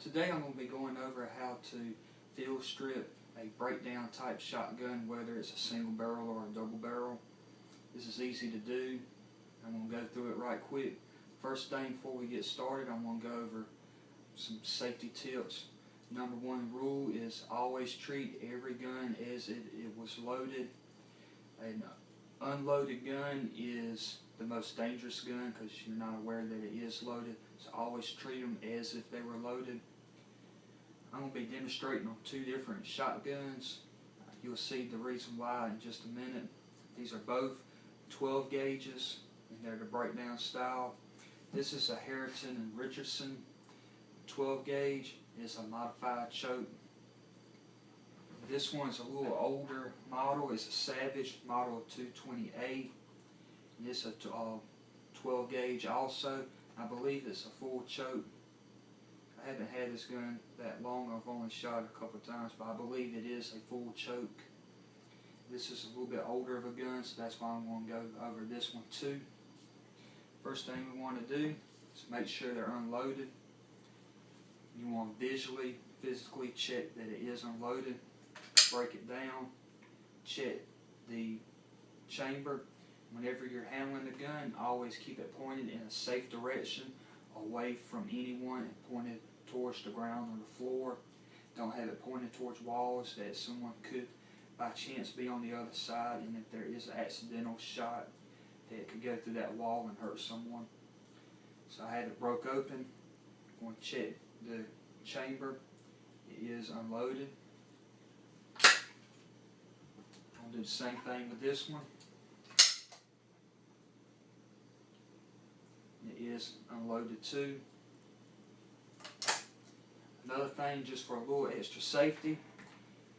Today I'm going to be going over how to field strip a breakdown type shotgun, whether it's a single barrel or a double barrel. This is easy to do. I'm going to go through it right quick. First thing before we get started, I'm going to go over some safety tips. Number one rule is always treat every gun as it was loaded. An unloaded gun is the most dangerous gun because you're not aware that it is loaded. So always treat them as if they were loaded. I'm going to be demonstrating on two different shotguns. You'll see the reason why in just a minute. These are both 12 gauges and they're the breakdown style. This is a Harrington and Richardson 12 gauge. It's a modified choke. This one's a little older model. It's a Savage model 220A. And it's a 12 gauge also. I believe it's a full choke. I haven't had this gun that long. I've only shot it a couple of times, but I believe it is a full choke. This is a little bit older of a gun, so that's why I'm going to go over this one too. First thing we want to do is make sure they're unloaded. You want to physically check that it is unloaded. Break it down. Check the chamber. Whenever you're handling the gun, always keep it pointed in a safe direction, away from anyone, and pointed towards the ground or the floor. Don't have it pointed towards walls that someone could by chance be on the other side, and if there is an accidental shot that could go through that wall and hurt someone. So I have it broke open. I'm going to check the chamber. It is unloaded. I'll do the same thing with this one. It is unloaded too. Another thing, just for a little extra safety,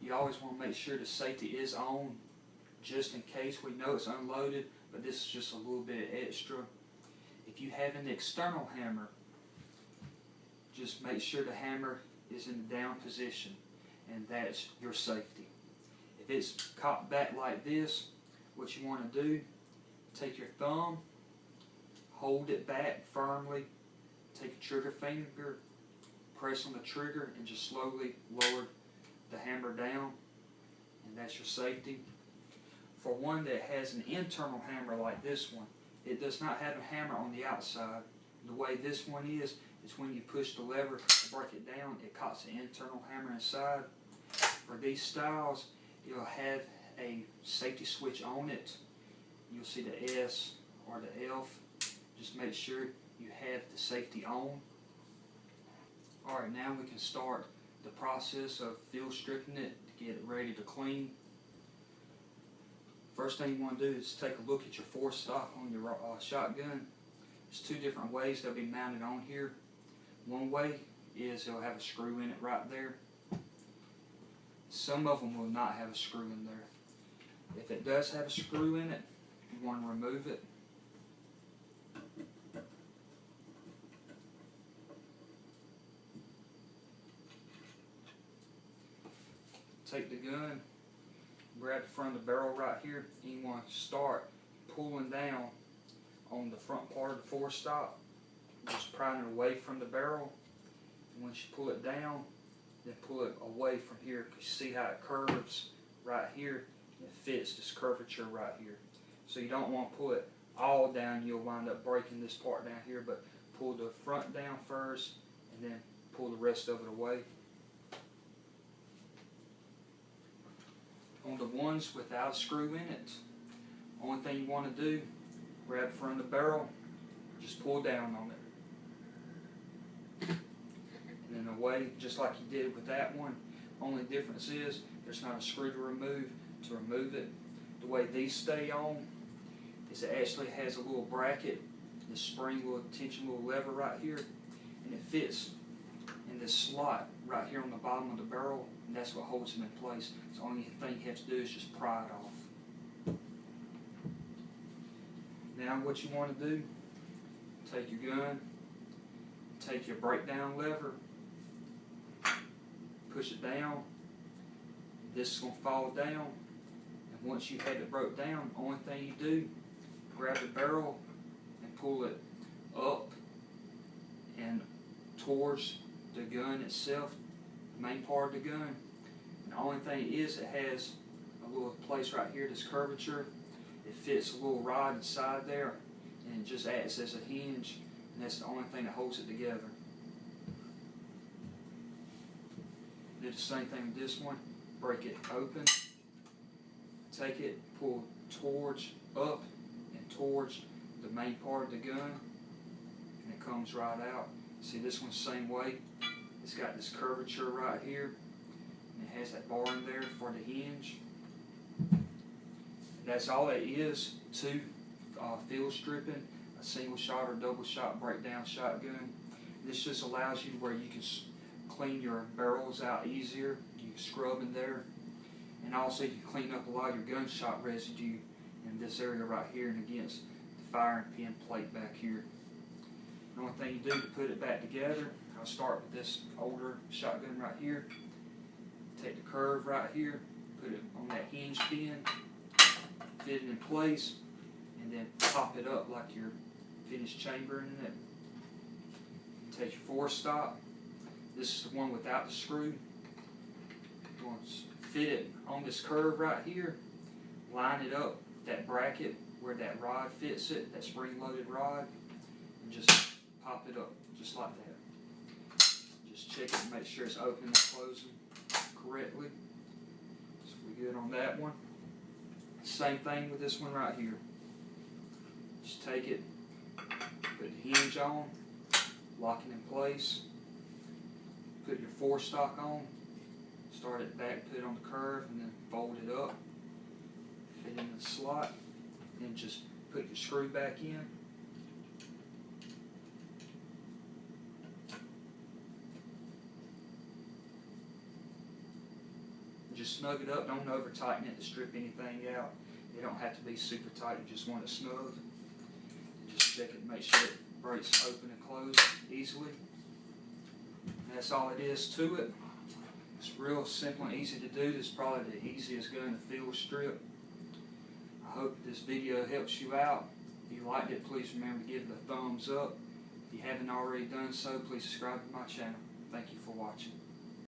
you always want to make sure the safety is on, just in case. We know it's unloaded, but this is just a little bit extra. If you have an external hammer, just make sure the hammer is in the down position, and that's your safety. If it's cocked back like this, what you want to do, take your thumb, hold it back firmly, take a trigger finger, press on the trigger, and just slowly lower the hammer down, and that's your safety. For one that has an internal hammer like this one, it does not have a hammer on the outside. The way this one is when you push the lever to break it down, it cocks the internal hammer inside. For these styles, you'll have a safety switch on it. You'll see the S or the F. Just make sure you have the safety on. Alright, now we can start the process of field stripping it to get it ready to clean. First thing you want to do is take a look at your forestock on your shotgun. There's two different ways they'll be mounted on here. One way is it'll have a screw in it right there. Some of them will not have a screw in there. If it does have a screw in it, you want to remove it. Take the gun, grab the front of the barrel right here, and you want to start pulling down on the front part of the forestock, just prying it away from the barrel. And once you pull it down, then pull it away from here, because you see how it curves right here, and it fits this curvature right here. So you don't want to pull it all down, you'll wind up breaking this part down here, but pull the front down first, and then pull the rest of it away. On the ones without a screw in it, only thing you want to do, grab the front of the barrel, just pull down on it. And then away, just like you did with that one. Only difference is, there's not a screw to remove it. The way these stay on, is it actually has a little bracket, this spring little tension little lever right here, and it fits in this slot right here on the bottom of the barrel, and that's what holds them in place. So the only thing you have to do is just pry it off. Now what you want to do, take your gun, take your breakdown lever, push it down. This is going to fall down, and once you have it broke down, the only thing you do, grab the barrel and pull it up and towards the gun itself, the main part of the gun. And the only thing is, it has a little place right here, this curvature. It fits a little rod inside there, and it just acts as a hinge, and that's the only thing that holds it together. Do the same thing with this one. Break it open, take it, pull towards, up and towards the main part of the gun, and it comes right out. See, this one's the same way. It's got this curvature right here, and it has that bar in there for the hinge. That's all it is to field stripping a single shot or double shot breakdown shotgun. This just allows you where you can clean your barrels out easier. You can scrub in there, and also you can clean up a lot of your gunshot residue in this area right here and against the firing pin plate back here. The only thing you do to put it back together, I'll start with this older shotgun right here. Take the curve right here, put it on that hinge pin, fit it in place, and then pop it up like you're finished chambering it. Take your forestop. This is the one without the screw. You want to fit it on this curve right here, line it up with that bracket where that rod fits it, that spring-loaded rod, and just pop it up just like that. Just check it and make sure it's open and closing correctly. So we're good on that one. Same thing with this one right here. Just take it, put the hinge on, lock it in place, put your forestock on, start it back, put it on the curve, and then fold it up, fit it in the slot, and just put your screw back in. Just snug it up, don't over tighten it to strip anything out. It don't have to be super tight, you just want it snug. Just check it and make sure it breaks open and closed easily. And that's all it is to it. It's real simple and easy to do. This is probably the easiest gun to field strip. I hope this video helps you out. If you liked it, please remember to give it a thumbs up. If you haven't already done so, please subscribe to my channel. Thank you for watching.